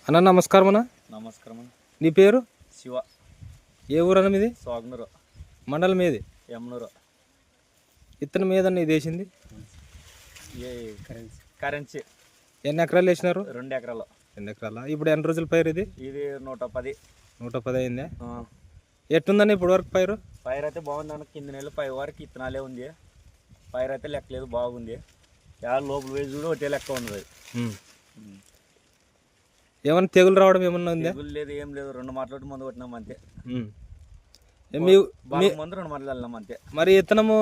అన్న నమస్కారం అన్న. నమస్కారం అన్న. నీ పేరు? శివ. ఏ ఊరన్న మీది? సోగ్నూరు. మండలం ఏది? యమునూరు. ఇత్తనం ఏదన్న ఇది వేసింది? కరెన్సీ. ఎన్ని ఎకరాలు వేసినారు? 2 ఎకరాలు. 2 ఎకరాల. ఇప్పుడు ఎన్ని రోజుల పైరు ఇది? ఇది 110. 110 అయిందా? ఎట్టుందని ఇప్పుడు వరకు పైరు? పైరు అయితే బాగుంది అన్న. కింద నెలలు పై వరకు ఇత్తనాలే ఉంది. పైరు అయితే లెక్కలేదు, బాగుంది. లోపల వేసి చూడు ఒకటే లెక్క ఉంది. ఏమన్నా తెగులు రావడం ఏమన్నా ఉందా? తెగులు లేదు, ఏం లేదు. 2 మాటలు మందు కొట్టినాం అంతే. ముందు 2 మాటలు వెళ్ళినాం అంతే. మరి ఇత్తనము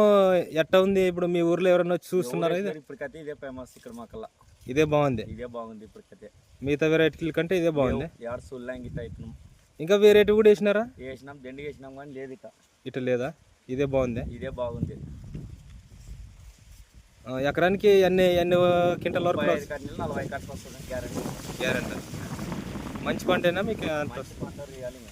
ఎట్ట ఉంది ఇప్పుడు? మీ ఊర్లో ఎవరన్నా వచ్చి చూస్తున్నారా? ఇప్పటికైతే ఇదే ఫేమస్ ఇక్కడ మాకల్లా. ఇదే బాగుంది. ఇదే బాగుంది ఇప్పటికైతే. మిగతా వెరైటీల కంటే ఇదే బాగుంది. యాడ్ సుల్లాంగి ఇట్లా అవుతున్నాం. ఇంకా వెరైటీ కూడా వేసినారా? వేసినాం, దండి వేసినాం కానీ లేదు ఇట లేదా? ఇదే బాగుంది. ఇదే బాగుంది. ఎకరానికి ఎన్ని క్వింటల్ వరకు? 35 కట్టలు 40 కట్టలు వస్తుంది గ్యారెంటీ. గ్యారెంటీ. మంచి పంటేనా మీకు? మంచి పంట రియాలింగ్.